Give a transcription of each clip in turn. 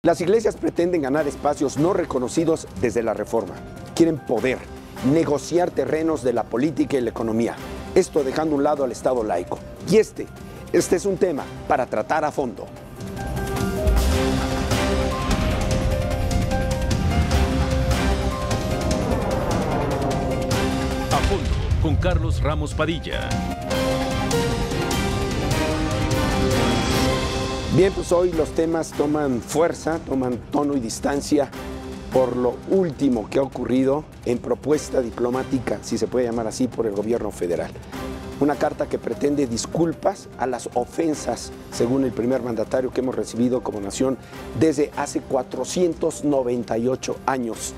Las iglesias pretenden ganar espacios no reconocidos desde la reforma. Quieren poder, negociar terrenos de la política y la economía. Esto dejando a un lado al Estado laico. Y este es un tema para tratar a fondo. A fondo con Carlos Ramos Padilla. Bien, pues hoy los temas toman fuerza, toman tono y distancia por lo último que ha ocurrido en propuesta diplomática, si se puede llamar así, por el gobierno federal. Una carta que pretende disculpas a las ofensas, según el primer mandatario, que hemos recibido como nación desde hace 498 años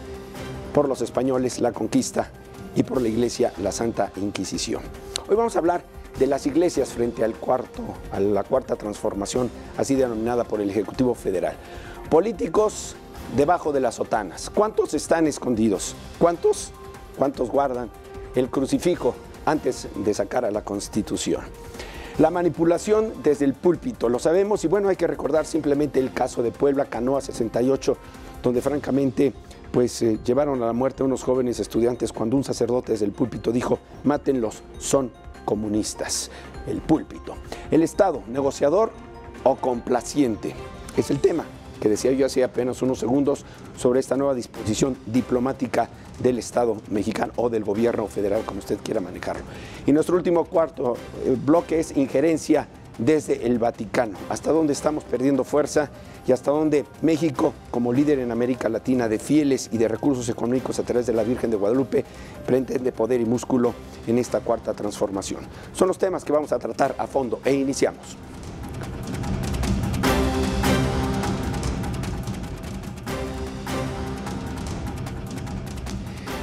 por los españoles, la conquista, y por la Iglesia, la Santa Inquisición. Hoy vamos a hablar de las iglesias frente a la cuarta transformación, así denominada por el Ejecutivo Federal. Políticos debajo de las sotanas. ¿Cuántos están escondidos? ¿Cuántos guardan el crucifijo antes de sacar a la Constitución? La manipulación desde el púlpito, lo sabemos, y bueno, hay que recordar simplemente el caso de Puebla, Canoa 68, donde francamente pues llevaron a la muerte a unos jóvenes estudiantes cuando un sacerdote desde el púlpito dijo: mátenlos, son comunistas. El púlpito. El Estado, negociador o complaciente, es el tema que decía yo hace apenas unos segundos sobre esta nueva disposición diplomática del Estado mexicano o del gobierno federal, como usted quiera manejarlo. Y nuestro último cuarto bloque es injerencia desde el Vaticano. Hasta dónde estamos perdiendo fuerza y hasta dónde México, como líder en América Latina de fieles y de recursos económicos a través de la Virgen de Guadalupe, pretende poder y músculo en esta cuarta transformación. Son los temas que vamos a tratar a fondo e iniciamos.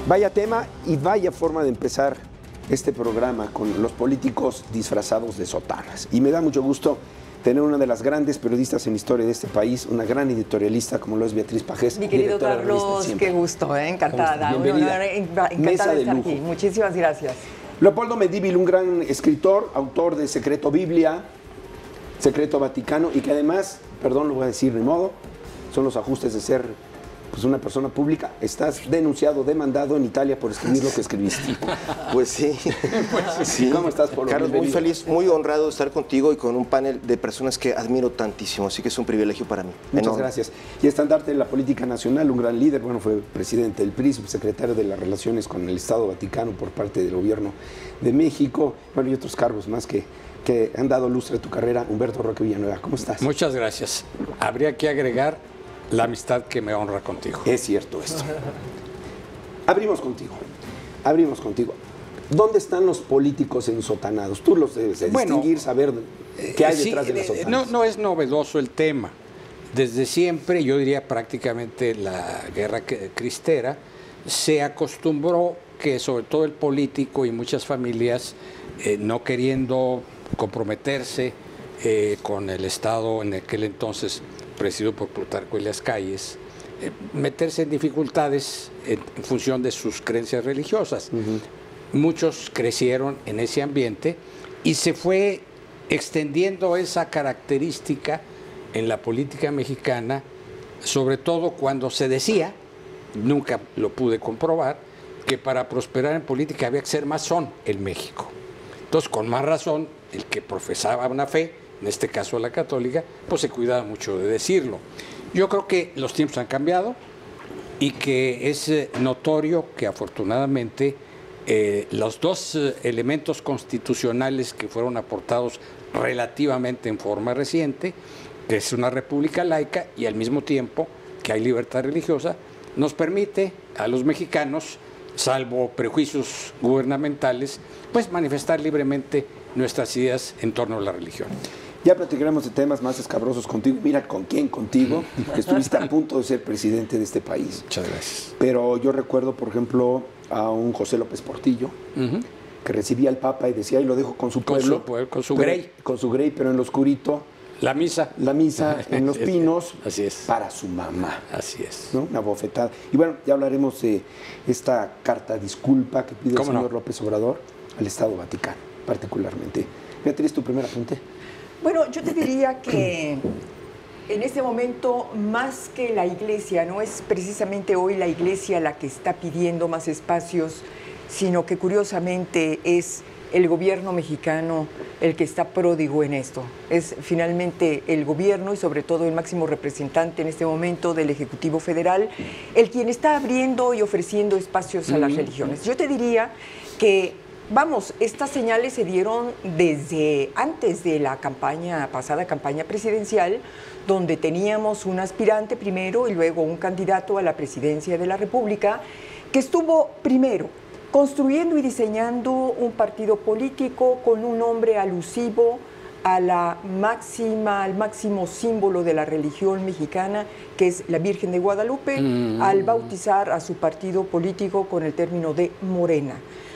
Vaya tema y vaya forma de empezar este programa con los políticos disfrazados de sotanas. Y me da mucho gusto tener una de las grandes periodistas en la historia de este país, una gran editorialista como lo es Beatriz Pajés. Mi querido Carlos, qué gusto, encantada. Bienvenida. Encantada de estar aquí. Muchísimas gracias. Leopoldo Mendívil, un gran escritor, autor de Secreto Biblia, Secreto Vaticano, y que además, perdón, lo voy a decir de modo, son los ajustes de ser pues una persona pública. Estás denunciado, demandado en Italia por escribir lo que escribiste. Pues sí. Sí. ¿Cómo estás, Polo? Carlos, muy feliz, muy honrado de estar contigo y con un panel de personas que admiro tantísimo, así que es un privilegio para mí. Muchas gracias. Y estandarte de la política nacional, un gran líder, bueno, fue presidente del PRI, subsecretario de las Relaciones con el Estado Vaticano por parte del gobierno de México, bueno, y otros cargos más que han dado lustre a tu carrera. Humberto Roque Villanueva, ¿cómo estás? Muchas gracias. Habría que agregar la amistad que me honra contigo. Es cierto esto. Abrimos contigo. ¿Dónde están los políticos ensotanados? Tú los debes de distinguir, saber qué hay detrás de las sotanas. No es novedoso el tema. Desde siempre, yo diría prácticamente la guerra cristera, se acostumbró que sobre todo el político y muchas familias, no queriendo comprometerse con el Estado en aquel entonces presidido por Plutarco Elías Calles, meterse en dificultades en función de sus creencias religiosas. Muchos crecieron en ese ambiente y se fue extendiendo esa característica en la política mexicana, sobre todo cuando se decía, nunca lo pude comprobar, que para prosperar en política había que ser masón en México. Entonces, con más razón, el que profesaba una fe, en este caso la católica, pues se cuidaba mucho de decirlo. Yo creo que los tiempos han cambiado y que es notorio que afortunadamente los dos elementos constitucionales que fueron aportados relativamente en forma reciente, que es una república laica y al mismo tiempo que hay libertad religiosa, nos permite a los mexicanos, salvo prejuicios gubernamentales, pues manifestar libremente nuestras ideas en torno a la religión. Ya platicaremos de temas más escabrosos contigo. Mira, ¿con quién? Contigo. Estuviste a punto de ser presidente de este país. Muchas gracias. Pero yo recuerdo, por ejemplo, a un José López Portillo, que recibía al Papa y decía, y lo dejo con su pueblo. Con su grey. Con su grey, pero en lo oscurito. La misa. La misa en Los Pinos. Así es. Para su mamá. Así es. ¿No? Una bofetada. Y bueno, ya hablaremos de esta carta disculpa que pide el señor López Obrador al Estado Vaticano, particularmente. Beatriz, ¿tu primer apunte? Bueno, yo te diría que en este momento, más que la Iglesia, no es precisamente hoy la Iglesia la que está pidiendo más espacios, sino que curiosamente es el gobierno mexicano el que está pródigo en esto. Es finalmente el gobierno y sobre todo el máximo representante en este momento del Ejecutivo Federal el quien está abriendo y ofreciendo espacios a las religiones. Yo te diría que, vamos, estas señales se dieron desde antes de la pasada campaña presidencial, donde teníamos un aspirante primero y luego un candidato a la presidencia de la República que estuvo primero construyendo y diseñando un partido político con un nombre alusivo al máximo símbolo de la religión mexicana, que es la Virgen de Guadalupe, al bautizar a su partido político con el término de Morena.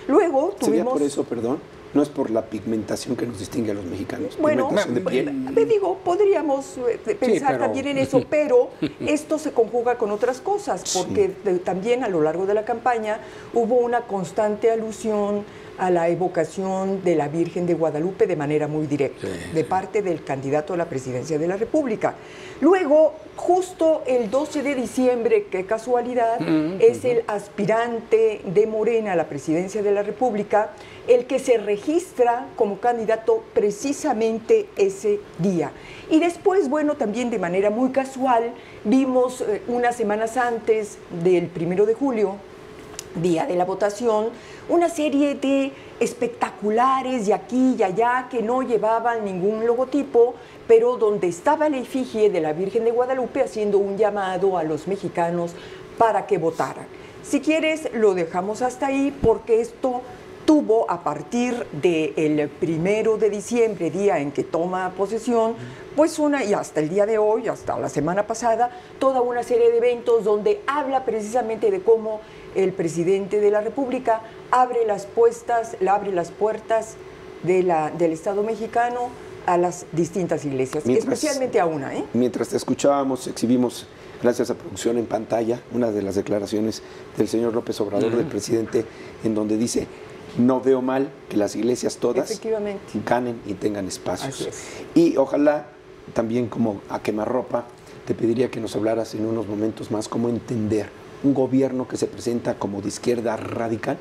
Luego tuvimos... ¿Sería por eso, perdón? No es por la pigmentación que nos distingue a los mexicanos. Bueno, podríamos pensar también en eso, pero esto se conjuga con otras cosas, porque también a lo largo de la campaña hubo una constante alusión a la evocación de la Virgen de Guadalupe de manera muy directa, de parte del candidato a la presidencia de la República. Luego, justo el 12 de diciembre, qué casualidad, es el aspirante de Morena a la presidencia de la República el que se registra como candidato precisamente ese día. Y después, bueno, también de manera muy casual, vimos unas semanas antes del 1 de julio, día de la votación, una serie de espectaculares de aquí y allá que no llevaban ningún logotipo, pero donde estaba la efigie de la Virgen de Guadalupe haciendo un llamado a los mexicanos para que votaran. Si quieres, lo dejamos hasta ahí, porque esto tuvo, a partir del 1 de diciembre, día en que toma posesión, pues y hasta el día de hoy, hasta la semana pasada, toda una serie de eventos donde habla precisamente de cómo el presidente de la República abre las puertas del Estado mexicano a las distintas iglesias, especialmente a una. Mientras te escuchábamos, exhibimos, gracias a producción en pantalla, una de las declaraciones del señor López Obrador, del presidente, en donde dice: no veo mal que las iglesias todas ganen y tengan espacios. Y ojalá también, como a quemarropa, te pediría que nos hablaras en unos momentos más cómo entender un gobierno que se presenta como de izquierda radical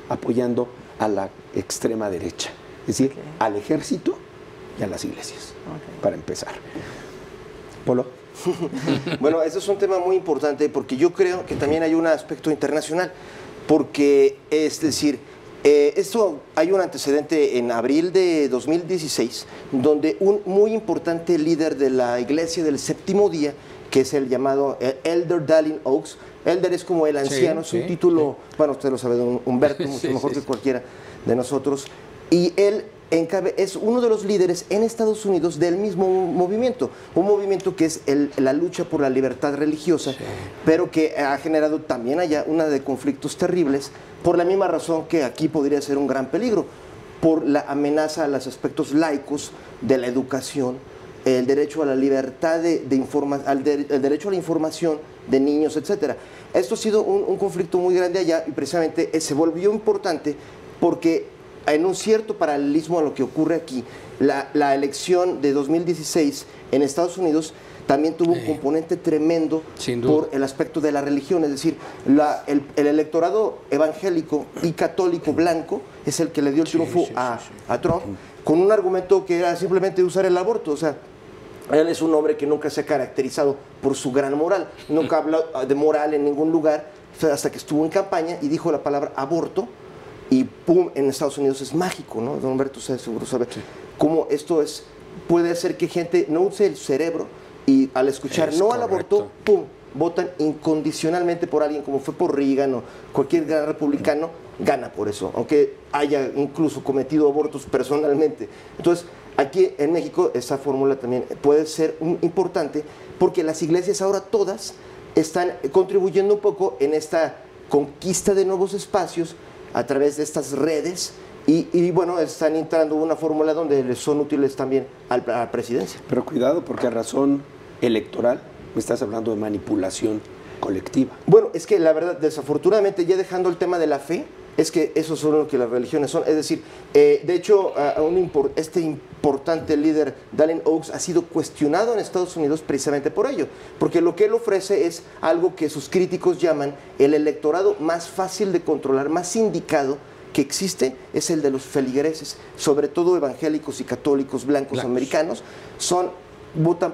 apoyando a la extrema derecha, es decir, al ejército y a las iglesias, para empezar. Polo. Bueno, ese es un tema muy importante, porque yo creo que también hay un aspecto internacional, porque es decir, esto hay un antecedente en abril de 2016, donde un muy importante líder de la iglesia del séptimo día, que es el llamado Elder Dallin Oaks. Elder es como el anciano, es un título, bueno, usted lo sabe, don Humberto, mucho mejor que cualquiera de nosotros, y él es uno de los líderes en Estados Unidos del mismo movimiento, un movimiento que es la lucha por la libertad religiosa, pero que ha generado también allá una de conflictos terribles, por la misma razón que aquí podría ser un gran peligro, por la amenaza a los aspectos laicos de la educación, el derecho a la libertad el derecho a la información de niños, etcétera. Esto ha sido un conflicto muy grande allá, y precisamente se volvió importante porque en un cierto paralelismo a lo que ocurre aquí, la elección de 2016 en Estados Unidos también tuvo un componente tremendo por el aspecto de la religión, es decir, el electorado evangélico y católico blanco es el que le dio el triunfo a Trump, con un argumento que era simplemente usar el aborto. O sea, él es un hombre que nunca se ha caracterizado por su gran moral, nunca habló de moral en ningún lugar, hasta que estuvo en campaña y dijo la palabra aborto, y pum, en Estados Unidos es mágico, ¿no? Don Humberto, usted seguro sabe cómo esto puede hacer que gente no use el cerebro, y al escuchar no al aborto, pum, votan incondicionalmente por alguien, como fue por Reagan o cualquier gran republicano, gana por eso, aunque haya incluso cometido abortos personalmente. Entonces, aquí en México esa fórmula también puede ser importante, porque las iglesias ahora todas están contribuyendo un poco en esta conquista de nuevos espacios a través de estas redes, y bueno, están entrando una fórmula donde les son útiles también a la presidencia. Pero cuidado, porque a razón electoral me estás hablando de manipulación colectiva. Bueno, es que la verdad, desafortunadamente, ya dejando el tema de la fe, es que eso son lo que las religiones son. Es decir, de hecho, este importante líder, Dallin Oaks, ha sido cuestionado en Estados Unidos precisamente por ello, porque lo que él ofrece es algo que sus críticos llaman el electorado más fácil de controlar, más indicado que existe, es el de los feligreses, sobre todo evangélicos y católicos blancos americanos, votan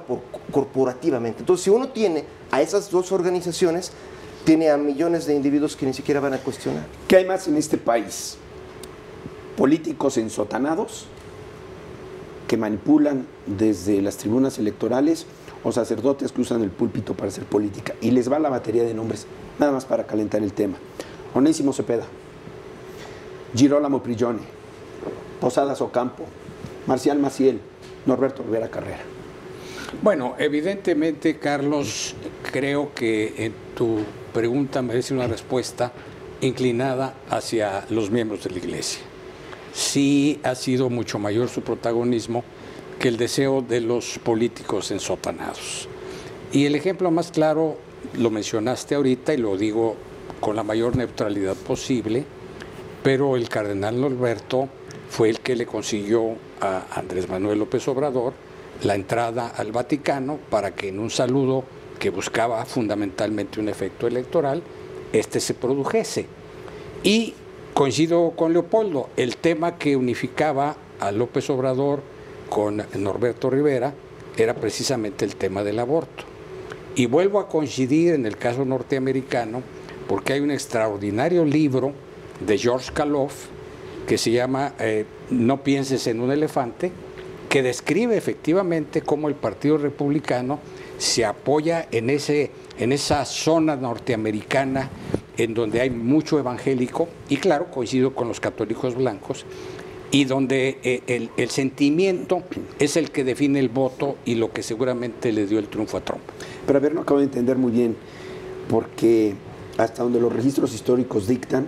corporativamente. Entonces, si uno tiene a esas dos organizaciones, tiene a millones de individuos que ni siquiera van a cuestionar. ¿Qué hay más en este país? Políticos ensotanados que manipulan desde las tribunas electorales o sacerdotes que usan el púlpito para hacer política. Y les va la batería de nombres, nada más para calentar el tema. Onésimo Cepeda, Girolamo Prigioni, Posadas Ocampo, Marcial Maciel, Norberto Rivera Carrera. Bueno, evidentemente, Carlos, creo que en tu pregunta merece una respuesta inclinada hacia los miembros de la Iglesia. Sí ha sido mucho mayor su protagonismo que el deseo de los políticos ensotanados. Y el ejemplo más claro lo mencionaste ahorita y lo digo con la mayor neutralidad posible, pero el cardenal Norberto fue el que le consiguió a Andrés Manuel López Obrador la entrada al Vaticano para que en un saludo que buscaba fundamentalmente un efecto electoral, se produjese. Y coincido con Leopoldo, el tema que unificaba a López Obrador con Norberto Rivera era precisamente el tema del aborto. Y vuelvo a coincidir en el caso norteamericano porque hay un extraordinario libro de George Kaloff que se llama No pienses en un elefante, que describe efectivamente cómo el Partido Republicano se apoya en esa zona norteamericana en donde hay mucho evangélico, y claro, coincido con los católicos blancos, y donde el sentimiento es el que define el voto y lo que seguramente le dio el triunfo a Trump. Pero a ver, no acabo de entender muy bien, porque hasta donde los registros históricos dictan,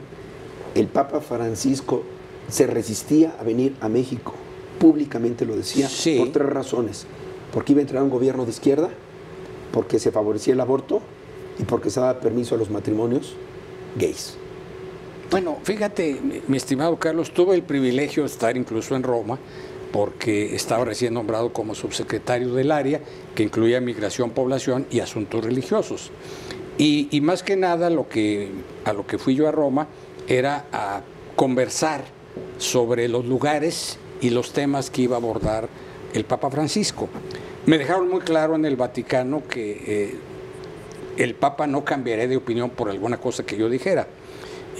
el Papa Francisco se resistía a venir a México. Públicamente lo decía, sí, por 3 razones. Porque iba a entrar un gobierno de izquierda, porque se favorecía el aborto y porque se daba permiso a los matrimonios gays. Bueno, fíjate, mi estimado Carlos, tuve el privilegio de estar incluso en Roma, porque estaba recién nombrado como subsecretario del área, que incluía migración, población y asuntos religiosos. Y más que nada a lo que fui yo a Roma era a conversar sobre los lugares y los temas que iba a abordar el Papa Francisco. Me dejaron muy claro en el Vaticano que el Papa no cambiaría de opinión por alguna cosa que yo dijera.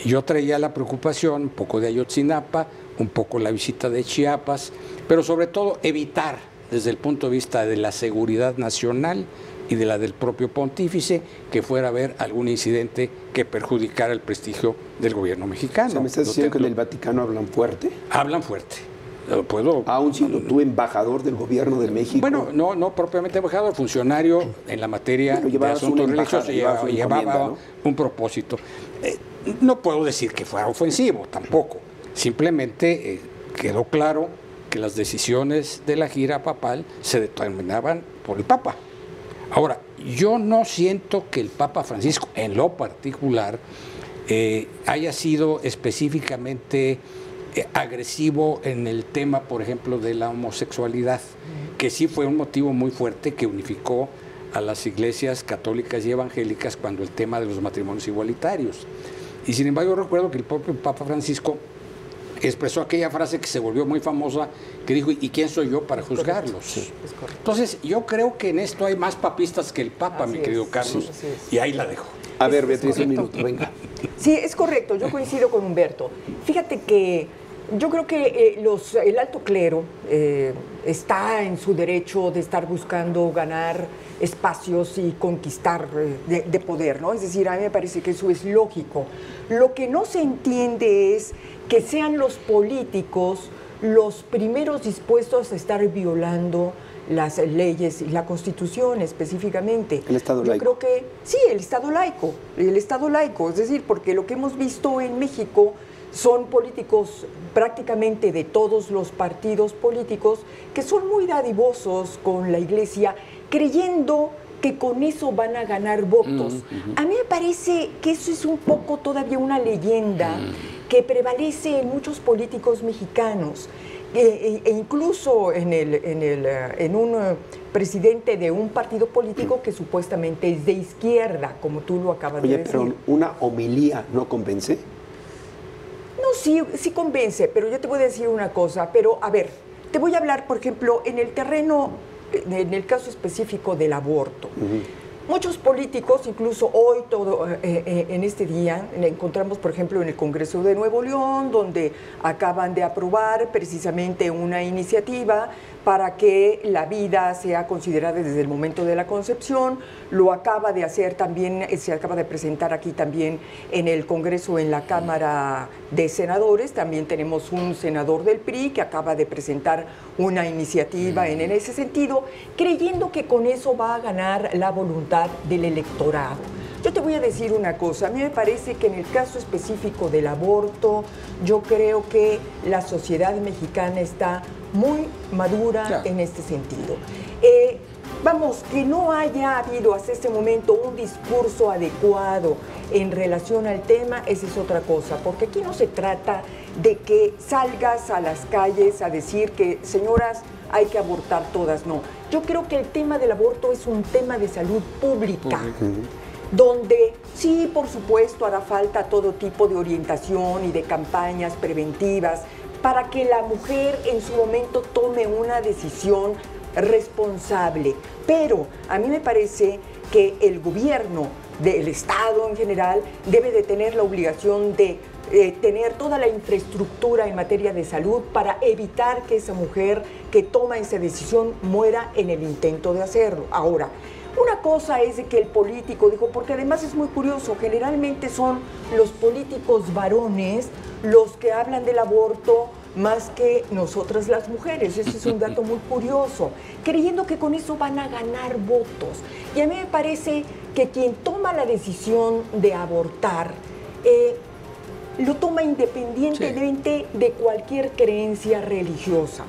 Yo traía la preocupación, un poco de Ayotzinapa, un poco la visita de Chiapas, pero sobre todo evitar, desde el punto de vista de la seguridad nacional y de la del propio pontífice, que fuera a haber algún incidente que perjudicara el prestigio del gobierno mexicano. O sea, ¿me estás diciendo que en el Vaticano hablan fuerte? Hablan fuerte. Aún siendo tú embajador del gobierno de México. Bueno, no propiamente embajador, funcionario en la materia de asuntos religiosos, llevaba un propósito. No puedo decir que fuera ofensivo, tampoco. Simplemente quedó claro que las decisiones de la gira papal se determinaban por el Papa. Ahora, yo no siento que el Papa Francisco, en lo particular, haya sido específicamente agresivo en el tema, por ejemplo, de la homosexualidad, que sí fue un motivo muy fuerte que unificó a las iglesias católicas y evangélicas cuando el tema de los matrimonios igualitarios. Y sin embargo, recuerdo que el propio Papa Francisco expresó aquella frase que se volvió muy famosa, que dijo: ¿y quién soy yo para juzgarlos? Sí, es correcto. Entonces, yo creo que en esto hay más papistas que el Papa, mi querido Carlos, y ahí la dejo. A ver, Beatriz, un minuto, venga. Sí, es correcto, yo coincido con Humberto. Fíjate que yo creo que el alto clero está en su derecho de estar buscando ganar espacios y conquistar de poder, ¿no? Es decir, a mí me parece que eso es lógico. Lo que no se entiende es que sean los políticos los primeros dispuestos a estar violando las leyes y la Constitución específicamente. El Estado laico. Yo creo que sí, el Estado laico, es decir, porque lo que hemos visto en México son políticos prácticamente de todos los partidos políticos que son muy dadivosos con la Iglesia, creyendo que con eso van a ganar votos. A mí me parece que eso es un poco todavía una leyenda que prevalece en muchos políticos mexicanos, e incluso en un presidente de un partido político que supuestamente es de izquierda, como tú lo acabas de decir. Pero ¿una homilía no convence? No, sí convence, pero yo te voy a decir una cosa, pero a ver, te voy a hablar, por ejemplo, en el caso específico del aborto. Muchos políticos, incluso hoy, en este día, encontramos, por ejemplo, en el Congreso de Nuevo León, donde acaban de aprobar precisamente una iniciativa para que la vida sea considerada desde el momento de la concepción. Lo acaba de hacer también, se acaba de presentar aquí también en el Congreso, en la Cámara de Senadores. También tenemos un senador del PRI que acaba de presentar una iniciativa en ese sentido, creyendo que con eso va a ganar la voluntad del electorado. Yo te voy a decir una cosa, a mí me parece que en el caso específico del aborto, yo creo que la sociedad mexicana está muy madura en este sentido. Vamos, que no haya habido hasta este momento un discurso adecuado en relación al tema, esa es otra cosa, porque aquí no se trata de que salgas a las calles a decir que, señoras, hay que abortar todas, no. Yo creo que el tema del aborto es un tema de salud pública, donde sí, por supuesto, hará falta todo tipo de orientación y de campañas preventivas para que la mujer en su momento tome una decisión responsable. Pero a mí me parece que el gobierno del Estado en general debe de tener la obligación de tener toda la infraestructura en materia de salud para evitar que esa mujer que toma esa decisión muera en el intento de hacerlo. Ahora, una cosa es de que el político dijo, porque además es muy curioso, generalmente son los políticos varones los que hablan del aborto más que nosotras las mujeres. Ese es un dato muy curioso, creyendo que con eso van a ganar votos. Y a mí me parece que quien toma la decisión de abortar lo toma independientemente de cualquier creencia religiosa.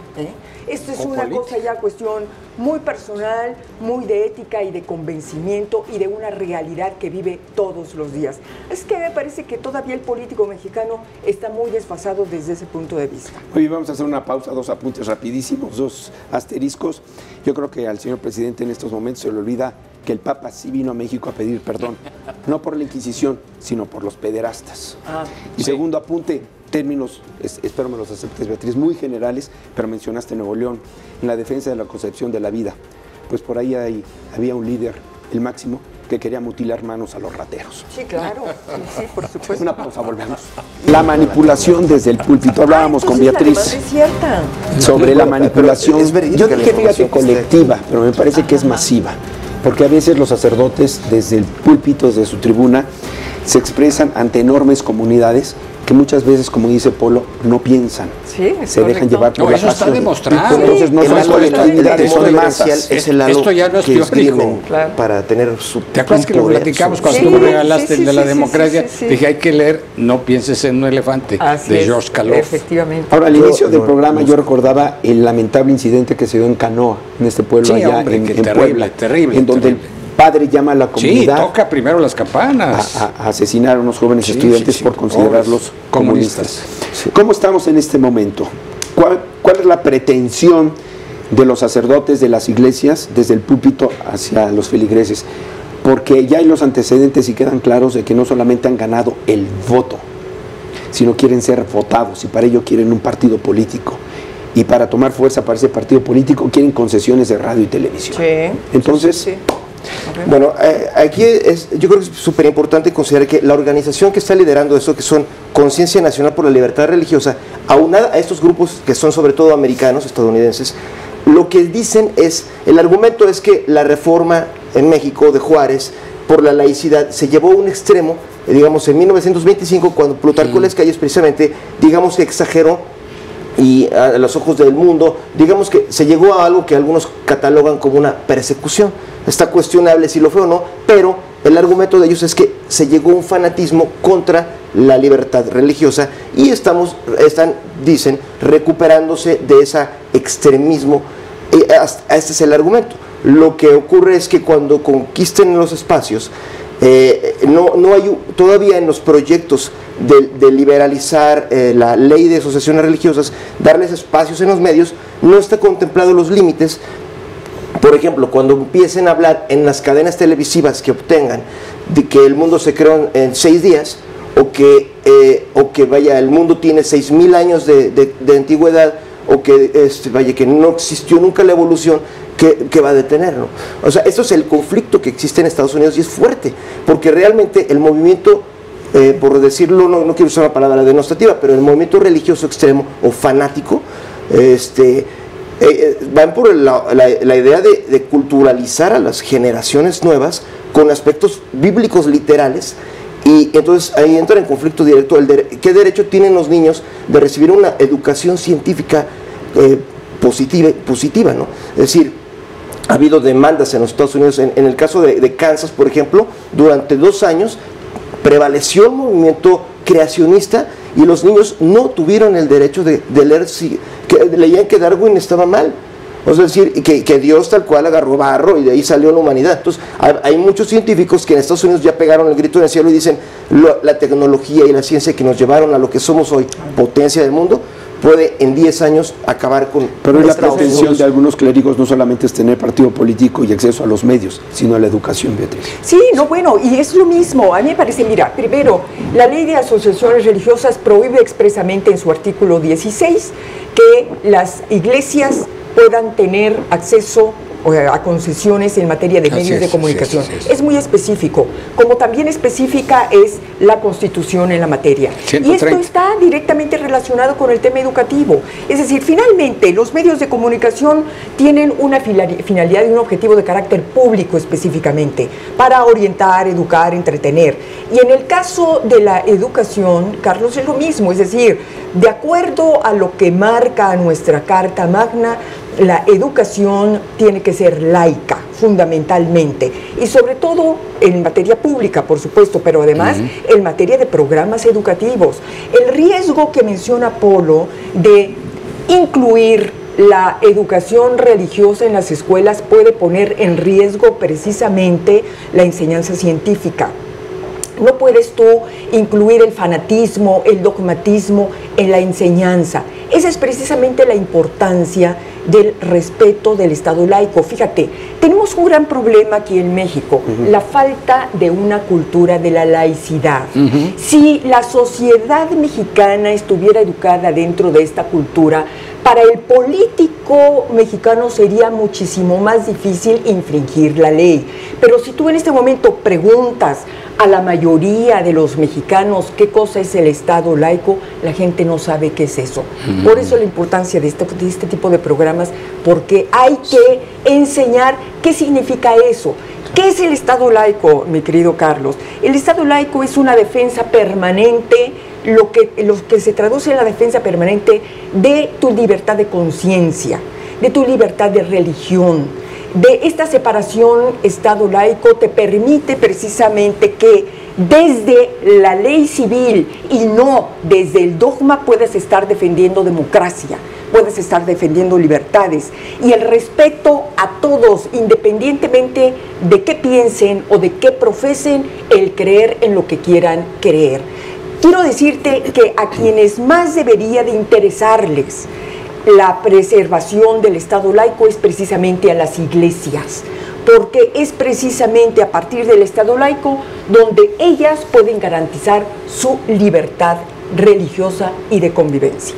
Esto es una cosa ya cuestión muy personal, muy de ética y de convencimiento y de una realidad que vive todos los días. Es que me parece que todavía el político mexicano está muy desfasado desde ese punto de vista. Hoy vamos a hacer una pausa, 2 apuntes rapidísimos, 2 asteriscos. Yo creo que al señor presidente en estos momentos se le olvida que el Papa sí vino a México a pedir perdón, no por la Inquisición, sino por los pederastas. Y segundo apunte, términos, espero me los aceptes, Beatriz, muy generales, pero mencionaste Nuevo León, en la defensa de la concepción de la vida. Pues por ahí había un líder, el Máximo, que quería mutilar manos a los rateros. Sí, claro, sí, por supuesto. Una pausa, volvemos. La manipulación desde el púlpito. Hablábamos con Beatriz es cierta. sobre la manipulación. Yo dije, fíjate, colectiva, pero me parece que es masiva. Porque a veces los sacerdotes desde el púlpito, desde su tribuna, se expresan ante enormes comunidades que muchas veces, como dice Polo, no piensan, se dejan llevar por la pasión. Eso está demostrado. Entonces no son colectividades, son masas. Es el halo esto ya no es que teórico. para tener su ¿Te acuerdas que lo platicamos cuando tú me regalaste el de la democracia? Dije, hay que leer No pienses en un elefante, de George Kaloff. Efectivamente. Ahora, al inicio del programa yo recordaba el lamentable incidente que se dio en Canoa, en este pueblo allá en Puebla, en donde el padre llama a la comunidad. Sí, toca primero las campanas. A asesinar a unos jóvenes estudiantes por considerarlos comunistas. ¿Cómo estamos en este momento? ¿Cuál es la pretensión de los sacerdotes de las iglesias desde el púlpito hacia los feligreses? Porque ya hay los antecedentes y quedan claros de que no solamente han ganado el voto, sino quieren ser votados y para ello quieren un partido político. Y para tomar fuerza para ese partido político quieren concesiones de radio y televisión. Entonces... Okay. Bueno, aquí yo creo que es súper importante considerar que la organización que está liderando eso, que son Conciencia Nacional por la Libertad Religiosa, aunada a estos grupos que son sobre todo americanos, estadounidenses, lo que dicen es, el argumento es que la reforma en México de Juárez por la laicidad se llevó a un extremo, digamos en 1925, cuando Plutarco Elías Calles precisamente, digamos que exageró y a los ojos del mundo, digamos que se llegó a algo que algunos catalogan como una persecución. Está cuestionable si lo fue o no, pero el argumento de ellos es que se llegó a un fanatismo contra la libertad religiosa y dicen, recuperándose de ese extremismo. Este es el argumento. Lo que ocurre es que cuando conquisten los espacios, no hay todavía en los proyectos de liberalizar la ley de asociaciones religiosas, darles espacios en los medios, no está contemplado los límites. Por ejemplo, cuando empiecen a hablar en las cadenas televisivas que obtengan de que el mundo se creó en 6 días, o que vaya, el mundo tiene 6.000 años de antigüedad, o que que no existió nunca la evolución, que va a detenerlo. O sea, esto es el conflicto que existe en Estados Unidos y es fuerte, porque realmente el movimiento, por decirlo, no quiero usar una palabra denostativa, pero el movimiento religioso extremo o fanático, van por la idea de culturalizar a las generaciones nuevas con aspectos bíblicos literales, y entonces ahí entra en conflicto directo qué derecho tienen los niños de recibir una educación científica positiva, ¿no? Es decir, ha habido demandas en los Estados Unidos, en el caso de Kansas, por ejemplo, durante 2 años prevaleció el movimiento creacionista y los niños no tuvieron el derecho de leer, que leían que Darwin estaba mal. Es decir, que Dios tal cual agarró barro y de ahí salió la humanidad. Entonces, hay muchos científicos que en Estados Unidos ya pegaron el grito en el cielo y dicen, la tecnología y la ciencia que nos llevaron a lo que somos hoy, potencia del mundo, puede en 10 años acabar con... Pero la pretensión de algunos clérigos no solamente es tener partido político y acceso a los medios, sino a la educación, Beatriz. Sí, no, bueno, y es lo mismo. A mí me parece, mira, primero, la ley de asociaciones religiosas prohíbe expresamente en su artículo 16 que las iglesias puedan tener acceso a concesiones en materia de medios de comunicación. Es muy específico, como también específica es la Constitución en la materia. 130. Y esto está directamente relacionado con el tema educativo. Es decir, finalmente, los medios de comunicación tienen una finalidad y un objetivo de carácter público específicamente, para orientar, educar, entretener. Y en el caso de la educación, Carlos, es lo mismo, es decir, de acuerdo a lo que marca nuestra Carta Magna, la educación tiene que ser laica, fundamentalmente, y sobre todo en materia pública, por supuesto, pero además en materia de programas educativos. El riesgo que menciona Polo de incluir la educación religiosa en las escuelas puede poner en riesgo precisamente la enseñanza científica. No puedes tú incluir el fanatismo, el dogmatismo en la enseñanza. Esa es precisamente la importancia del respeto del Estado laico. Fíjate, tenemos un gran problema aquí en México, la falta de una cultura de la laicidad. Si la sociedad mexicana estuviera educada dentro de esta cultura, para el político mexicano sería muchísimo más difícil infringir la ley. Pero si tú en este momento preguntas a la mayoría de los mexicanos qué cosa es el Estado laico, la gente no sabe qué es eso. Por eso la importancia de este tipo de programas, porque hay que enseñar qué significa eso. ¿Qué es el Estado laico, mi querido Carlos? El Estado laico es una defensa permanente, lo que se traduce en la defensa permanente de tu libertad de conciencia, de tu libertad de religión. De esta separación Estado laico te permite precisamente que desde la ley civil y no desde el dogma puedas estar defendiendo democracia, puedes estar defendiendo libertades y el respeto a todos, independientemente de qué piensen o de qué profesen, el creer en lo que quieran creer. Quiero decirte que a quienes más debería de interesarles la preservación del Estado laico es precisamente a las iglesias, porque es precisamente a partir del Estado laico donde ellas pueden garantizar su libertad religiosa y de convivencia.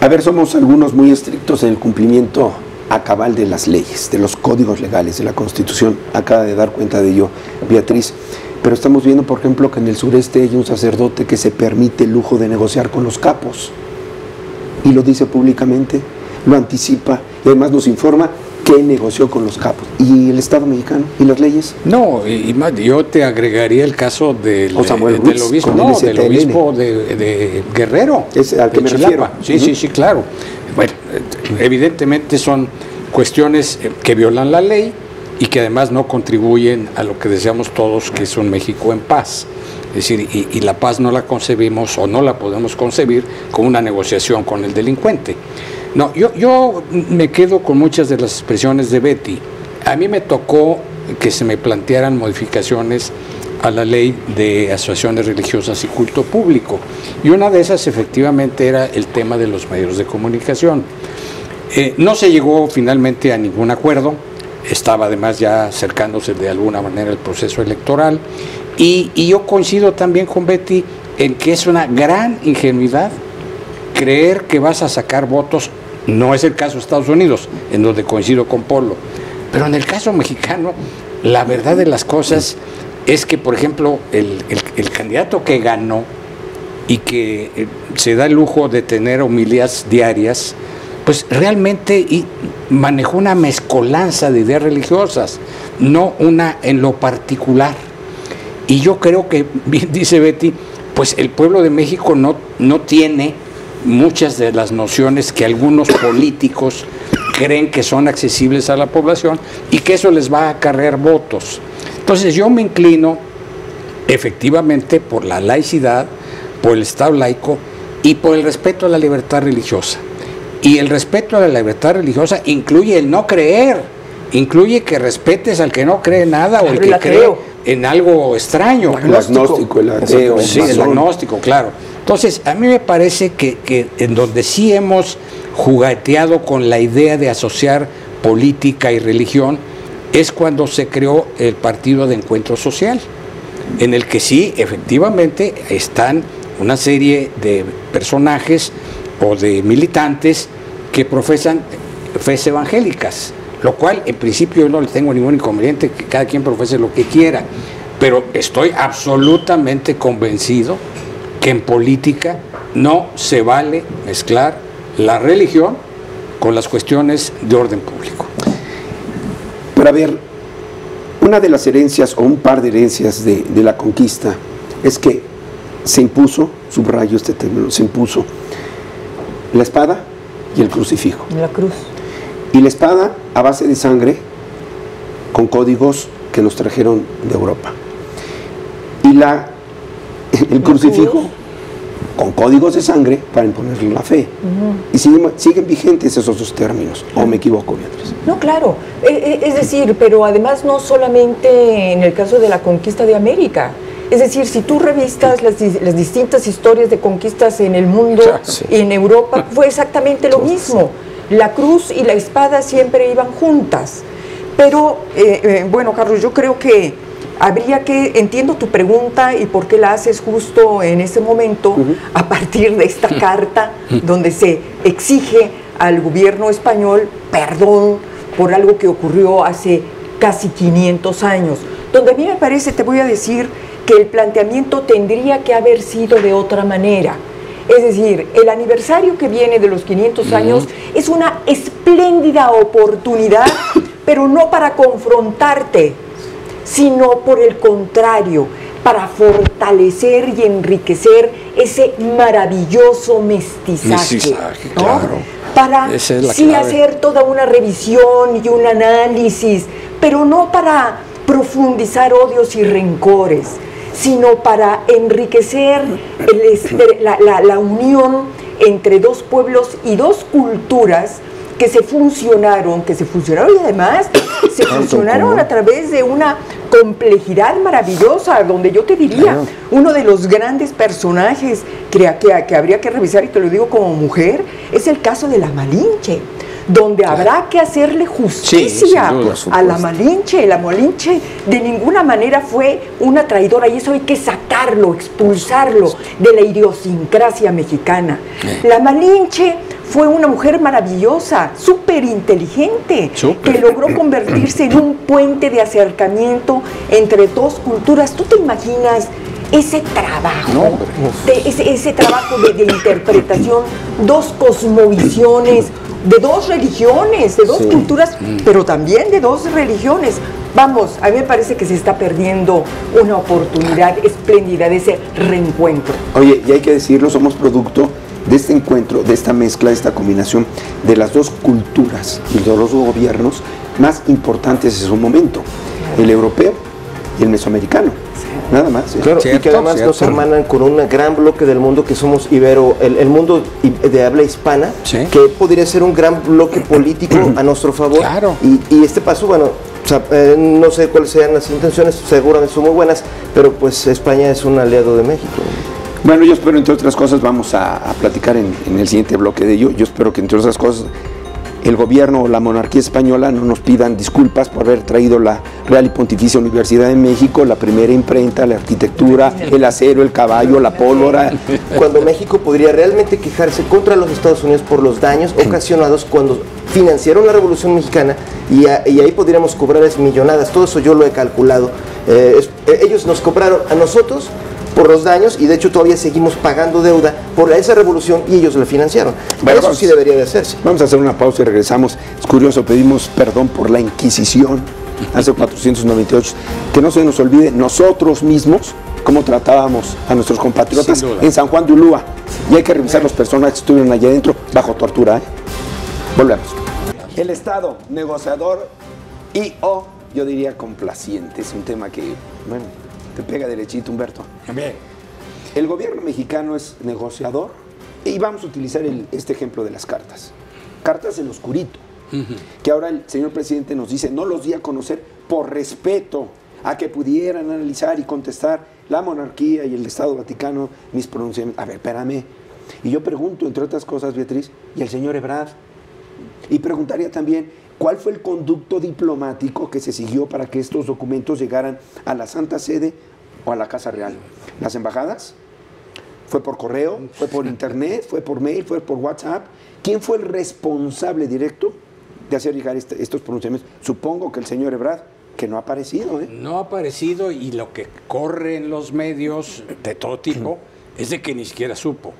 A ver, somos algunos muy estrictos en el cumplimiento a cabal de las leyes, de los códigos legales, de la Constitución. Acaba de dar cuenta de ello Beatriz. Pero estamos viendo, por ejemplo, que en el sureste hay un sacerdote que se permite el lujo de negociar con los capos. Y lo dice públicamente, lo anticipa y además nos informa que negoció con los capos. ¿Y el Estado mexicano? ¿Y las leyes? No, y más, yo te agregaría el caso del obispo de Guerrero. Es al que me refiero. Sí, claro. Bueno, evidentemente son cuestiones que violan la ley y que además no contribuyen a lo que deseamos todos, que es un México en paz. Es decir, y la paz no la concebimos o no la podemos concebir con una negociación con el delincuente. No, yo me quedo con muchas de las expresiones de Betty. A mí me tocó que se me plantearan modificaciones a la ley de asociaciones religiosas y culto público. Y una de esas efectivamente era el tema de los medios de comunicación. No se llegó finalmente a ningún acuerdo, estaba además ya acercándose de alguna manera el proceso electoral, y yo coincido también con Betty en que es una gran ingenuidad creer que vas a sacar votos. No es el caso de Estados Unidos, en donde coincido con Polo, pero en el caso mexicano, la verdad de las cosas es que, por ejemplo, el candidato que ganó y que se da el lujo de tener homilías diarias, pues realmente manejó una mezcolanza de ideas religiosas, no una en lo particular. Y yo creo que, bien dice Betty, pues el pueblo de México no tiene muchas de las nociones que algunos políticos creen que son accesibles a la población y que eso les va a acarrear votos. Entonces yo me inclino efectivamente por la laicidad, por el Estado laico y por el respeto a la libertad religiosa. Y el respeto a la libertad religiosa incluye el no creer, incluye que respetes al que no cree nada o el que cree en algo extraño. El agnóstico, el ateo. Sí, el agnóstico, claro. Entonces, a mí me parece que en donde sí hemos jugueteado con la idea de asociar política y religión es cuando se creó el Partido de Encuentro Social, en el que sí, efectivamente, están una serie de personajes o de militantes que profesan fes evangélicas, lo cual en principio yo no le tengo ningún inconveniente, que cada quien profese lo que quiera, pero estoy absolutamente convencido que en política no se vale mezclar la religión con las cuestiones de orden público. Pero a ver, una de las herencias o un par de herencias de la conquista es que se impuso, subrayo este término, se impuso la espada y el crucifijo. La cruz. Y la espada a base de sangre con códigos que nos trajeron de Europa. Y el crucifijo con códigos de sangre para imponerle la fe. Y siguen vigentes esos dos términos, ¿o me equivoco, Beatriz? No, claro. Es decir, pero además no solamente en el caso de la conquista de América. Es decir, si tú revistas las distintas historias de conquistas en el mundo y en Europa, fue exactamente lo mismo. La cruz y la espada siempre iban juntas. Pero, bueno, Carlos, yo creo que habría que, entiendo tu pregunta y por qué la haces justo en este momento, a partir de esta carta donde se exige al gobierno español perdón por algo que ocurrió hace casi 500 años. Donde a mí me parece, te voy a decir, que el planteamiento tendría que haber sido de otra manera. Es decir, el aniversario que viene de los 500 años es una espléndida oportunidad, pero no para confrontarte, sino por el contrario, para fortalecer y enriquecer ese maravilloso mestizaje, ¿no? Claro. Para sí hacer toda una revisión y un análisis, pero no para profundizar odios y rencores, sino para enriquecer la unión entre dos pueblos y dos culturas que se fusionaron y además se fusionaron a través de una complejidad maravillosa, donde yo te diría, uno de los grandes personajes que habría que revisar, y te lo digo como mujer, es el caso de la Malinche, donde habrá que hacerle justicia a la Malinche. La Malinche de ninguna manera fue una traidora, y eso hay que sacarlo, expulsarlo de la idiosincrasia mexicana. La Malinche fue una mujer maravillosa, súper inteligente, que logró convertirse en un puente de acercamiento entre dos culturas. ¿Tú te imaginas ese trabajo, ese trabajo de interpretación, dos cosmovisiones, de dos religiones, de dos culturas, pero también de dos religiones? Vamos, a mí me parece que se está perdiendo una oportunidad espléndida de ese reencuentro. Oye, y hay que decirlo, somos producto de este encuentro, de esta mezcla, de esta combinación de las dos culturas y de los dos gobiernos más importantes en su momento, el europeo y el mesoamericano. Nada más. Claro, y que además nos hermanan con un gran bloque del mundo que somos ibero, el mundo de habla hispana, que podría ser un gran bloque político a nuestro favor. Claro. Y este paso, bueno, O sea, no sé cuáles sean las intenciones, seguramente son muy buenas, pero pues España es un aliado de México. Bueno, yo espero, entre otras cosas, vamos a platicar en el siguiente bloque de ello. Yo espero que, entre otras cosas, el gobierno o la monarquía española no nos pidan disculpas por haber traído la Real y Pontificia Universidad de México, la primera imprenta, la arquitectura, el acero, el caballo, la pólvora. Cuando México podría realmente quejarse contra los Estados Unidos por los daños ocasionados cuando financiaron la Revolución Mexicana y ahí podríamos cobrar millonadas. Todo eso yo lo he calculado. Ellos nos cobraron a nosotros por los daños y de hecho todavía seguimos pagando deuda por esa revolución y ellos la financiaron. Bueno, eso sí debería de hacerse. Vamos a hacer una pausa y regresamos. Es curioso, pedimos perdón por la Inquisición hace 498. Que no se nos olvide nosotros mismos cómo tratábamos a nuestros compatriotas en San Juan de Ulúa. Y hay que revisar los personajes que estuvieron allá adentro bajo tortura. Volvemos. El Estado negociador y o yo diría complaciente. Es un tema que, bueno, te pega derechito, Humberto. Bien. El gobierno mexicano es negociador y vamos a utilizar este ejemplo de las cartas. Cartas en oscurito, que ahora el señor presidente nos dice, no los di a conocer por respeto a que pudieran analizar y contestar la monarquía y el Estado Vaticano mis pronunciamientos. A ver, espérame. Y yo pregunto, entre otras cosas, Beatriz, ¿y el señor Ebrard? Y preguntaría también, ¿cuál fue el conducto diplomático que se siguió para que estos documentos llegaran a la Santa Sede o a la Casa Real? ¿Las embajadas? ¿Fue por correo? ¿Fue por internet? ¿Fue por mail? ¿Fue por WhatsApp? ¿Quién fue el responsable directo de hacer llegar estos pronunciamientos? Supongo que el señor Ebrard, que no ha aparecido. No ha aparecido y lo que corre en los medios de todo tipo es de que ni siquiera supo.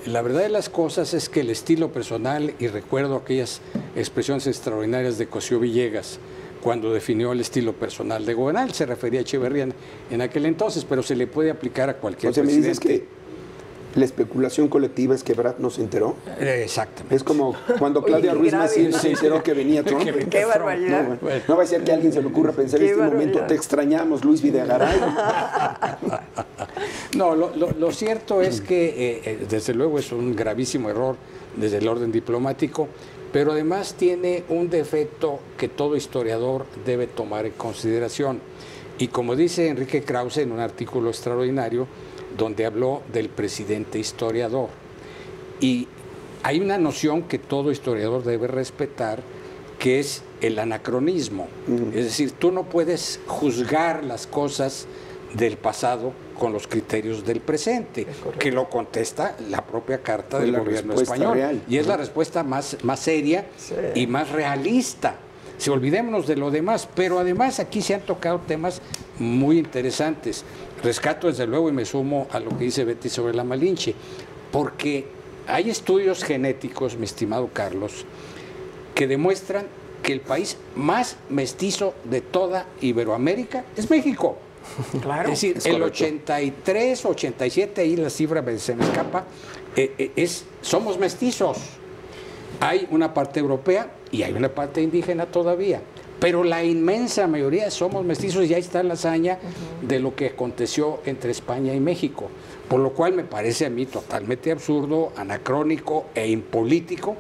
La verdad de las cosas es que el estilo personal, y recuerdo aquellas expresiones extraordinarias de Cosío Villegas, cuando definió el estilo personal de gobernar, se refería a Echeverría en aquel entonces, pero se le puede aplicar a cualquier presidente. ¿Me dices que la especulación colectiva es que Ebrard no se enteró? Exactamente. Es como cuando Claudia Ruiz Massieu se enteró que venía Trump. ¡Qué barbaridad! No, bueno, no va a ser que a alguien se le ocurra pensar en este momento, te extrañamos, Luis Videgaray. No, lo cierto es que desde luego es un gravísimo error desde el orden diplomático, pero además tiene un defecto que todo historiador debe tomar en consideración. Y como dice Enrique Krause en un artículo extraordinario, donde habló del presidente historiador. Y hay una noción que todo historiador debe respetar, que es el anacronismo. Es decir, tú no puedes juzgar las cosas del pasado con los criterios del presente, que lo contesta la propia carta del gobierno español. Real. Y es la respuesta más seria y más realista. Si olvidémonos de lo demás, pero además aquí se han tocado temas muy interesantes. Rescato desde luego y me sumo a lo que dice Betty sobre la Malinche, porque hay estudios genéticos, mi estimado Carlos, que demuestran que el país más mestizo de toda Iberoamérica es México. Claro. Es decir, el 83, 87, ahí la cifra se me escapa, somos mestizos. Hay una parte europea y hay una parte indígena todavía, pero la inmensa mayoría somos mestizos y ahí está la hazaña de lo que aconteció entre España y México, por lo cual me parece a mí totalmente absurdo, anacrónico e impolítico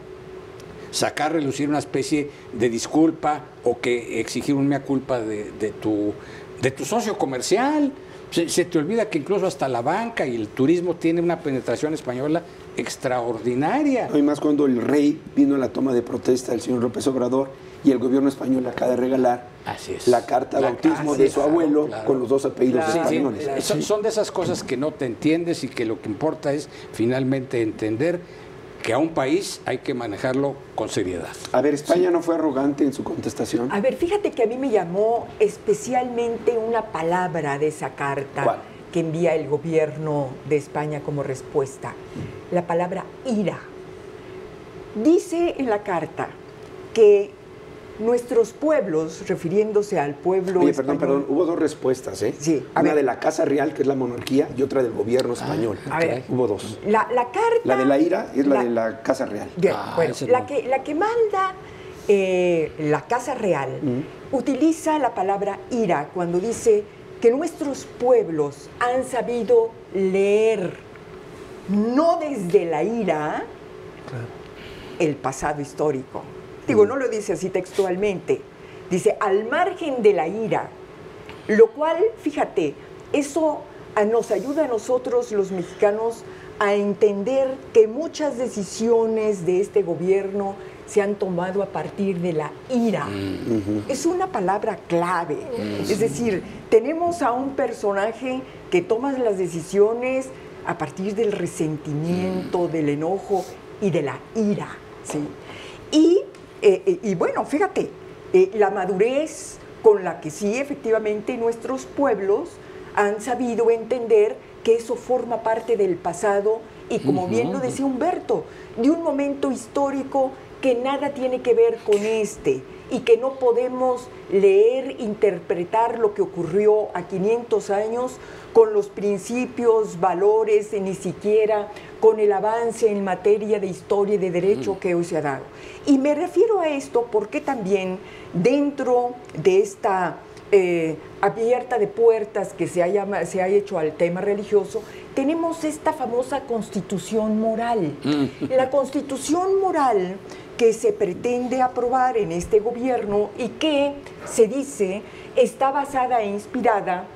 sacar a relucir una especie de disculpa o que exigir un mea culpa de tu socio comercial. Se te olvida que incluso hasta la banca y el turismo tiene una penetración española extraordinaria. No, y más cuando el rey vino a la toma de protesta del señor López Obrador y el gobierno español acaba de regalar la carta de bautismo de su abuelo con los dos apellidos españoles. Son de esas cosas que no te entiendes y que lo que importa es finalmente entender que a un país hay que manejarlo con seriedad. A ver, ¿España no fue arrogante en su contestación? A ver, fíjate que a mí me llamó especialmente una palabra de esa carta. ¿Cuál? Que envía el gobierno de España como respuesta. La palabra ira. Dice en la carta que nuestros pueblos, refiriéndose al pueblo español... Perdón, hubo dos respuestas, ¿eh? Sí. Una de la Casa Real, que es la monarquía, y otra del gobierno español. A ver, hubo dos. La carta... La de la ira es la de la Casa Real. Bien, bueno, la que manda la Casa Real utiliza la palabra ira cuando dice que nuestros pueblos han sabido leer, no desde la ira, el pasado histórico. Digo, no lo dice así textualmente, Dice, al margen de la ira, lo cual, fíjate, eso nos ayuda a nosotros los mexicanos a entender que muchas decisiones de este gobierno se han tomado a partir de la ira. Es una palabra clave. Es decir, tenemos a un personaje que toma las decisiones a partir del resentimiento, del enojo y de la ira, ¿sí? Y bueno, fíjate, la madurez con la que sí, efectivamente, nuestros pueblos han sabido entender que eso forma parte del pasado y, como bien lo decía Humberto, de un momento histórico que nada tiene que ver con este y que no podemos leer, interpretar lo que ocurrió a 500 años con los principios, valores, ni siquiera con el avance en materia de historia y de derecho que hoy se ha dado. Y me refiero a esto porque también dentro de esta abierta de puertas que se ha hecho al tema religioso, tenemos esta famosa constitución moral. La constitución moral que se pretende aprobar en este gobierno y que se dice está basada e inspirada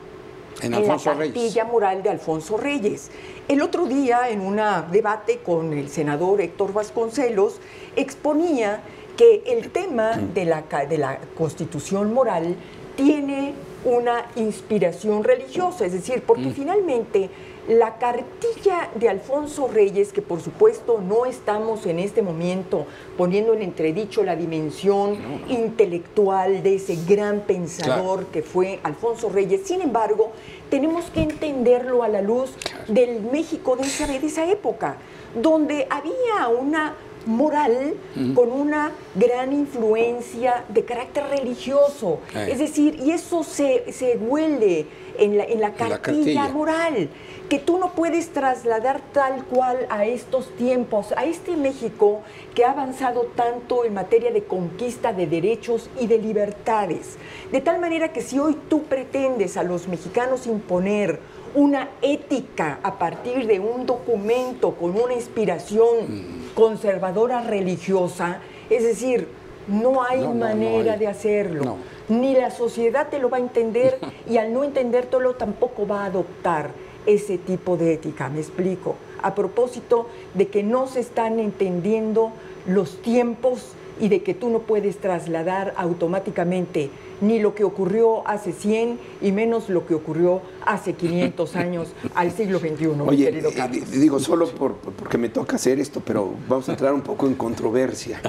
en la cartilla moral de Alfonso Reyes. El otro día, en un debate con el senador Héctor Vasconcelos, exponía que el tema de la constitución moral tiene una inspiración religiosa, es decir, porque finalmente la cartilla de Alfonso Reyes, que por supuesto no estamos en este momento poniendo en entredicho la dimensión intelectual de ese gran pensador que fue Alfonso Reyes, sin embargo, tenemos que entenderlo a la luz del México de esa época, donde había una moral con una gran influencia de carácter religioso. Es decir, y eso se huele en la cartilla moral, que tú no puedes trasladar tal cual a estos tiempos, a este México que ha avanzado tanto en materia de conquista de derechos y de libertades. De tal manera que si hoy tú pretendes a los mexicanos imponer una ética a partir de un documento con una inspiración conservadora religiosa, es decir, no hay manera de hacerlo. Ni la sociedad te lo va a entender y al no entendértelo tampoco va a adoptar ese tipo de ética. Me explico. A propósito de que no se están entendiendo los tiempos y de que tú no puedes trasladar automáticamente ni lo que ocurrió hace 100 y menos lo que ocurrió hace 500 años al siglo XXI. Oye, querido Carlos. Digo, solo porque me toca hacer esto, pero vamos a entrar un poco en controversia.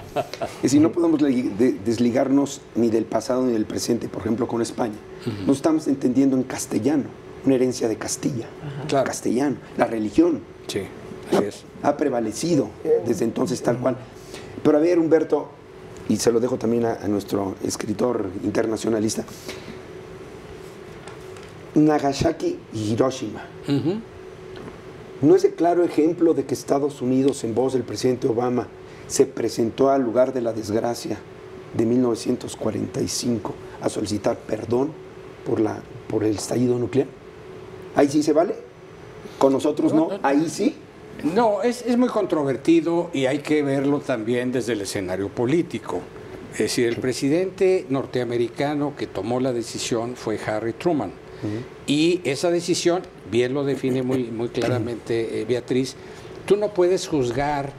Es decir, no podemos desligarnos ni del pasado ni del presente, por ejemplo, con España. Nos estamos entendiendo en castellano, una herencia de Castilla, castellano, la religión. Sí, así es. Ha prevalecido desde entonces tal cual. Pero a ver, Humberto, y se lo dejo también a nuestro escritor internacionalista, Nagasaki y Hiroshima. ¿No es el claro ejemplo de que Estados Unidos, en voz del presidente Obama, se presentó al lugar de la desgracia de 1945 a solicitar perdón por el estallido nuclear? ¿Ahí sí se vale? ¿Con nosotros no? ¿Ahí sí? No, es muy controvertido y hay que verlo también desde el escenario político. Es decir, el presidente norteamericano que tomó la decisión fue Harry Truman. Y esa decisión, bien lo define muy claramente Beatriz, tú no puedes juzgar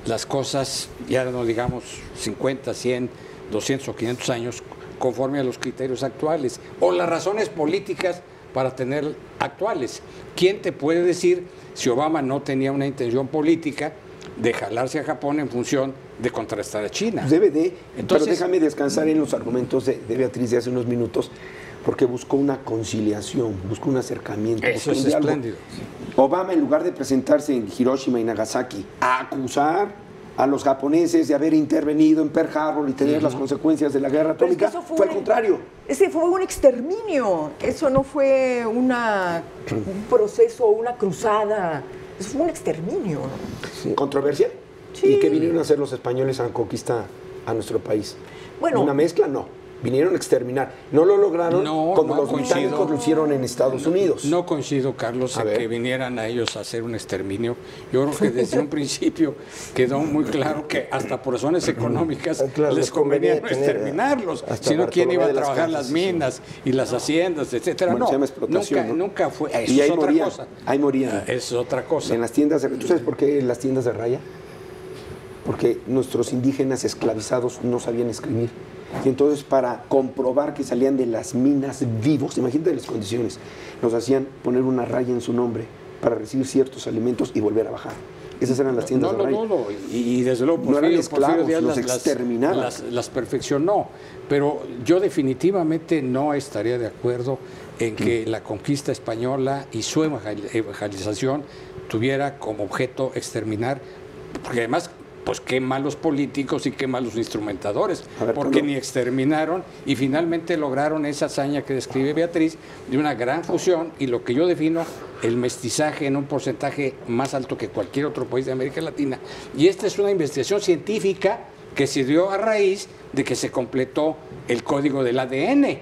las cosas, ya no digamos 50, 100, 200 o 500 años, conforme a los criterios actuales o las razones políticas para tener actuales. ¿Quién te puede decir si Obama no tenía una intención política de jalarse a Japón en función de contrastar a China? Debe de, entonces, pero déjame descansar en los argumentos de Beatriz de hace unos minutos, porque buscó una conciliación, buscó un acercamiento. Eso es espléndido. Obama, en lugar de presentarse en Hiroshima y Nagasaki a acusar a los japoneses de haber intervenido en Pearl Harbor y tener las consecuencias de la guerra atómica, es que fue al contrario. Ese fue un exterminio, eso no fue un proceso, una cruzada, eso fue un exterminio. Sí. ¿Controversia? Sí. ¿Y qué vinieron a hacer los españoles a la conquista a nuestro país? Bueno, ¿una mezcla? No. Vinieron a exterminar. No lo lograron No, como no los coincido. británicos lo hicieron en Estados Unidos. No coincido, Carlos, A en ver. que vinieran a ellos a hacer un exterminio. Yo creo que desde un principio quedó muy claro que hasta por razones económicas Claro, les les convenía convenía no tener exterminarlos. hasta Si no, ¿quién Bartolomé iba a de las trabajar Casas, las sí. minas y las haciendas, etcétera? Bueno, se llama No, explotación, ¿no? nunca fue. Eso Y es ahí otra morían. cosa. Ahí morían. Es otra cosa. En las tiendas de... ¿Tú sabes por qué en las tiendas de raya? Porque nuestros indígenas esclavizados no sabían escribir. Y entonces para comprobar que salían de las minas vivos, imagínate las condiciones, nos hacían poner una raya en su nombre para recibir ciertos alimentos y volver a bajar. Esas eran las tiendas de raya. No. Y desde luego No eran Porfirio esclavos, Díaz los exterminaban. las perfeccionó. Pero yo definitivamente no estaría de acuerdo en que la conquista española y su evangelización tuviera como objeto exterminar, porque además, pues qué malos políticos y qué malos instrumentadores, A ver, porque Pablo. ni exterminaron y finalmente lograron esa hazaña que describe Beatriz de una gran fusión y lo que yo defino el mestizaje en un porcentaje más alto que cualquier otro país de América Latina. Y esta es una investigación científica que se dio a raíz de que se completó el código del ADN.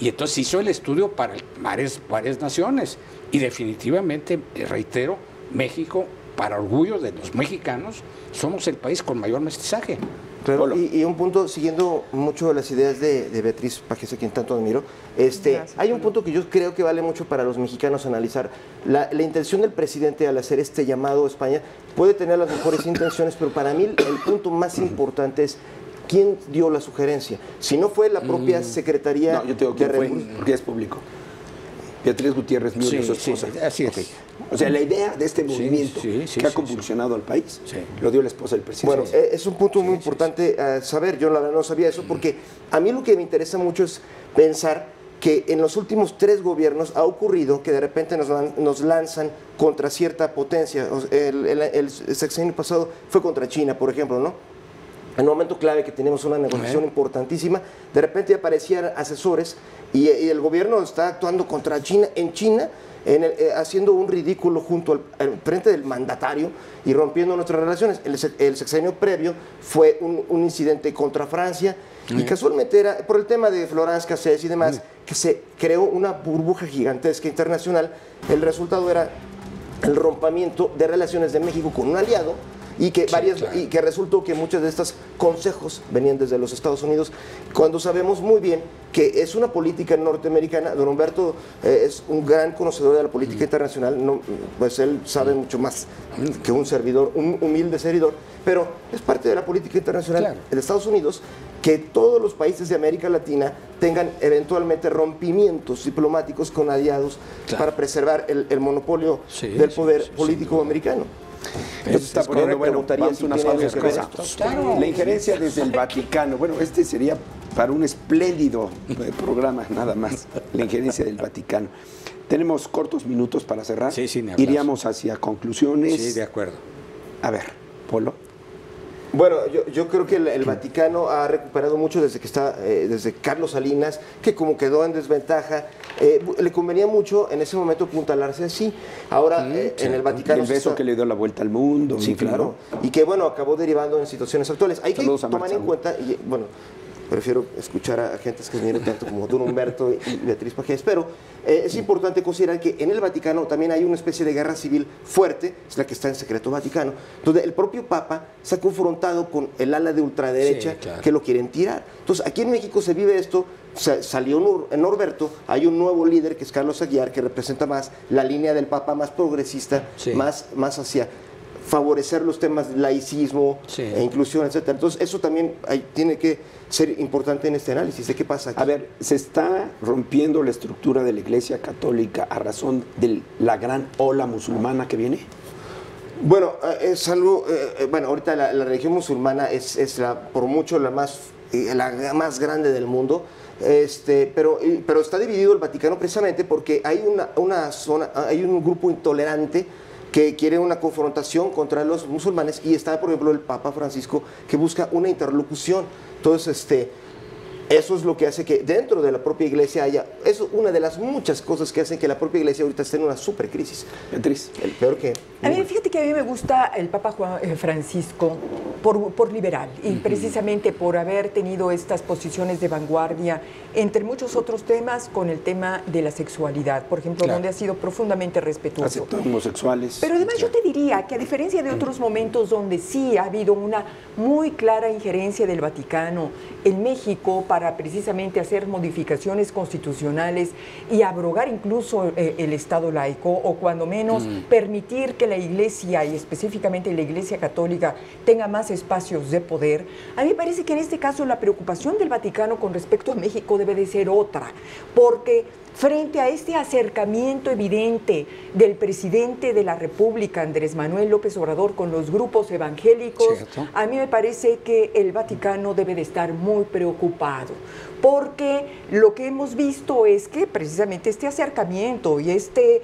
Y entonces hizo el estudio para varias naciones. Y definitivamente, reitero, México, para orgullo de los mexicanos, somos el país con mayor mestizaje. Claro, Polo. y un punto, siguiendo mucho de las ideas de Beatriz Pajes, a quien tanto admiro, hay un punto que yo creo que vale mucho para los mexicanos analizar. La intención del presidente al hacer este llamado a España puede tener las mejores intenciones, pero para mí el punto más importante es quién dio la sugerencia. Si no fue la propia Secretaría No, yo te digo de quién fue, Recursos. porque es público. Beatriz Gutiérrez Müller, Sí, su esposa. sí, así es. Ok. O sea, la idea de este Sí, movimiento sí, que ha sí, convulsionado al país Sí. lo dio la esposa del presidente. Bueno, es un punto muy importante saber. Yo la verdad no sabía eso porque a mí lo que me interesa mucho es pensar que en los últimos 3 gobiernos ha ocurrido que de repente nos lanzan contra cierta potencia. O sea, el sexenio pasado fue contra China, por ejemplo, ¿no? En un momento clave que tenemos una negociación importantísima, de repente aparecían asesores y el gobierno está actuando contra China, en China, haciendo un ridículo junto al frente del mandatario y rompiendo nuestras relaciones. El sexenio previo fue un incidente contra Francia y casualmente era por el tema de Florence Cassés y demás, que se creó una burbuja gigantesca internacional. El resultado era el rompimiento de relaciones de México con un aliado y que y que resultó que muchos de estos consejos venían desde los Estados Unidos, cuando sabemos muy bien que es una política norteamericana. Don Humberto es un gran conocedor de la política internacional, pues él sabe mucho más que un servidor, un humilde servidor, pero es parte de la política internacional de Estados Unidos que todos los países de América Latina tengan eventualmente rompimientos diplomáticos con aliados para preservar el monopolio del poder político americano. Entonces está poniendo, bueno, preguntaría vamos si a una tiene pausa. algo que ver esto. Claro. La injerencia desde el Vaticano. Bueno, este sería para un espléndido programa, nada más. La injerencia del Vaticano. Tenemos cortos minutos para cerrar. Sí, ni hablar. Iríamos hacia conclusiones. Sí, de acuerdo. A ver, Polo. Bueno, yo creo que el Vaticano ha recuperado mucho desde que está, desde Carlos Salinas, que como quedó en desventaja, le convenía mucho en ese momento apuntalarse así. Ahora en el Vaticano... El beso que le dio la vuelta al mundo. Sí, en fin, claro. ¿no? Y que bueno, acabó derivando en situaciones actuales. Hay que Saludos a tomar en Marta. cuenta, y bueno, prefiero escuchar a agentes que admiro tanto como Don Humberto y Beatriz Pajes, pero es importante considerar que en el Vaticano también hay una especie de guerra civil fuerte, es la que está en secreto Vaticano, donde el propio Papa se ha confrontado con el ala de ultraderecha Sí, claro. que lo quieren tirar. Entonces, aquí en México se vive esto, salió en Norberto, hay un nuevo líder que es Carlos Aguiar, que representa más la línea del Papa más progresista, Sí. más hacia favorecer los temas de laicismo Sí. e inclusión, etcétera. Entonces, eso también tiene que ser importante en este análisis de qué pasa aquí. A ver, se está rompiendo la estructura de la Iglesia Católica a razón de la gran ola musulmana que viene. Bueno, es algo, bueno, ahorita la religión musulmana es por mucho la más grande del mundo. Pero está dividido el Vaticano precisamente porque hay una zona, hay un grupo intolerante que quiere una confrontación contra los musulmanes y está, por ejemplo, el Papa Francisco que busca una interlocución. Entonces, Eso es lo que hace que dentro de la propia iglesia haya, eso es una de las muchas cosas que hacen que la propia iglesia ahorita esté en una super crisis. Beatriz. El peor que... A mí, fíjate que a mí me gusta el Papa Francisco por liberal y precisamente por haber tenido estas posiciones de vanguardia entre muchos otros temas con el tema de la sexualidad, por ejemplo, donde ha sido profundamente respetuoso. Aceptó homosexuales. Pero además yo te diría que a diferencia de otros momentos donde sí ha habido una muy clara injerencia del Vaticano en México para precisamente hacer modificaciones constitucionales y abrogar incluso el Estado laico, o cuando menos permitir que la Iglesia, y específicamente la Iglesia Católica, tenga más espacios de poder, a mí me parece que en este caso la preocupación del Vaticano con respecto a México debe de ser otra, porque frente a este acercamiento evidente del presidente de la República, Andrés Manuel López Obrador, con los grupos evangélicos, ¿cierto? A mí me parece que el Vaticano debe de estar muy preocupado, porque lo que hemos visto es que precisamente este acercamiento y este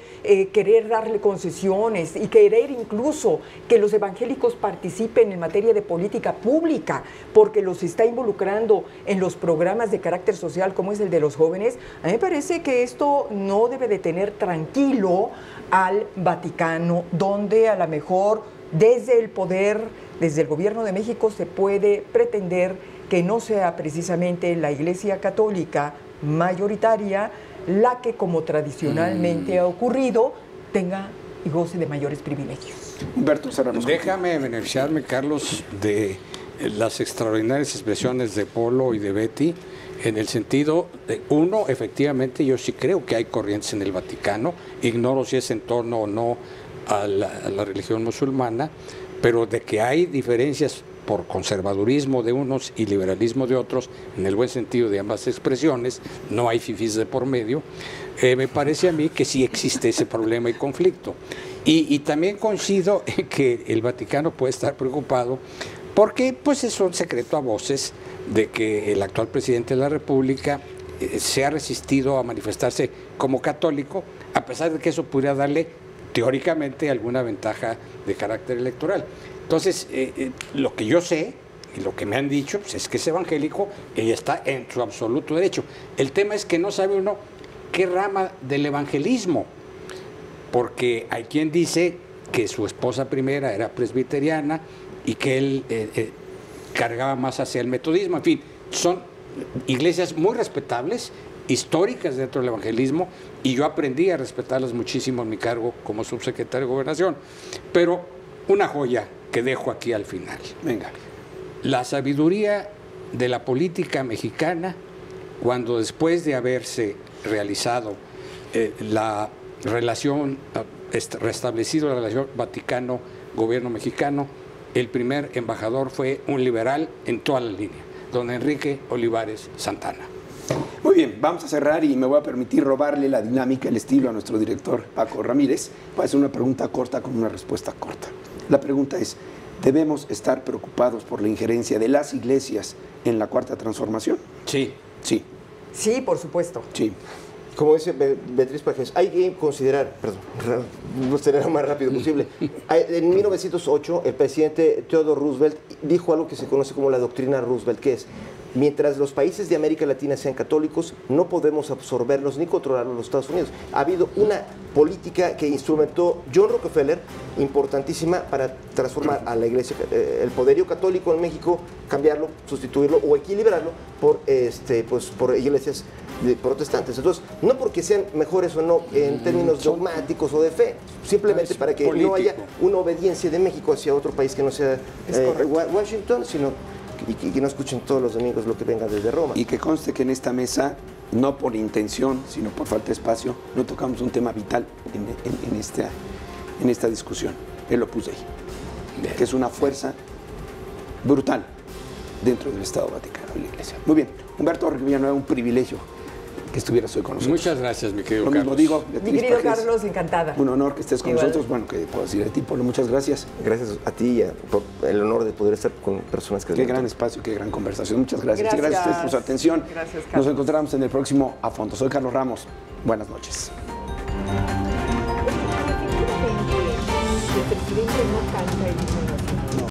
querer darle concesiones y querer incluso que los evangélicos participen en materia de política pública, porque los está involucrando en los programas de carácter social como es el de los jóvenes, a mí me parece que esto no debe de tener tranquilo al Vaticano, donde a lo mejor desde el poder, desde el gobierno de México se puede pretender que no sea precisamente la Iglesia Católica mayoritaria la que, como tradicionalmente ha ocurrido, tenga y goce de mayores privilegios. Humberto, cerramos. Déjame beneficiarme, Carlos, de las extraordinarias expresiones de Polo y de Betty, en el sentido de, uno, efectivamente, yo sí creo que hay corrientes en el Vaticano, ignoro si es en torno o no a la religión musulmana, pero de que hay diferencias por conservadurismo de unos y liberalismo de otros, en el buen sentido de ambas expresiones, no hay fifís de por medio, me parece a mí que sí existe ese problema y conflicto. Y también coincido en que el Vaticano puede estar preocupado porque pues es un secreto a voces de que el actual presidente de la República se ha resistido a manifestarse como católico, a pesar de que eso pudiera darle teóricamente alguna ventaja de carácter electoral. Entonces, lo que yo sé y lo que me han dicho pues, es que es evangélico y está en su absoluto derecho. El tema es que no sabe uno qué rama del evangelismo, porque hay quien dice que su esposa primera era presbiteriana y que él cargaba más hacia el metodismo. En fin, son iglesias muy respetables, históricas dentro del evangelismo, y yo aprendí a respetarlas muchísimo en mi cargo como subsecretario de Gobernación. Pero una joya que dejo aquí al final. Venga. La sabiduría de la política mexicana, cuando después de haberse realizado la relación, restablecido la relación Vaticano-Gobierno mexicano, el primer embajador fue un liberal en toda la línea, don Enrique Olivares Santana. Muy bien, vamos a cerrar y me voy a permitir robarle la dinámica, el estilo a nuestro director Paco Ramírez. Voy a hacer una pregunta corta con una respuesta corta. La pregunta es, ¿debemos estar preocupados por la injerencia de las iglesias en la Cuarta Transformación? Sí. Sí. Sí, por supuesto. Sí. Como dice Beatriz Pajes, hay que considerar, perdón, no será lo más rápido posible. En 1908, el presidente Theodore Roosevelt dijo algo que se conoce como la doctrina Roosevelt, que es: mientras los países de América Latina sean católicos, no podemos absorberlos ni controlarlos los Estados Unidos. Ha habido una política que instrumentó John Rockefeller, importantísima para transformar a la iglesia, el poderío católico en México, cambiarlo, sustituirlo o equilibrarlo por iglesias protestantes. Entonces, no porque sean mejores o no en términos dogmáticos o de fe, simplemente para que no haya una obediencia de México hacia otro país que no sea Washington, sino y que no escuchen todos los domingos lo que venga desde Roma. Y que conste que en esta mesa, no por intención, sino por falta de espacio, no tocamos un tema vital en esta discusión, el Opus Dei, que es una fuerza brutal dentro del Estado Vaticano y la Iglesia. Muy bien, Humberto Villanueva, un privilegio que estuvieras hoy con nosotros. Muchas gracias, mi querido Lo Carlos. mismo digo, Mi querido Carlos, encantada. un honor que estés con Igual. nosotros. Bueno, que puedo decir de ti, Polo, muchas gracias. Gracias a ti por el honor de poder estar con personas que... Qué gran espacio, qué gran conversación. Muchas gracias. Gracias. Gracias a ustedes por su atención. Gracias, Carlos. Nos encontramos en el próximo A Fondo. Soy Carlos Ramos. Buenas noches. El presidente no canta el himno nacional.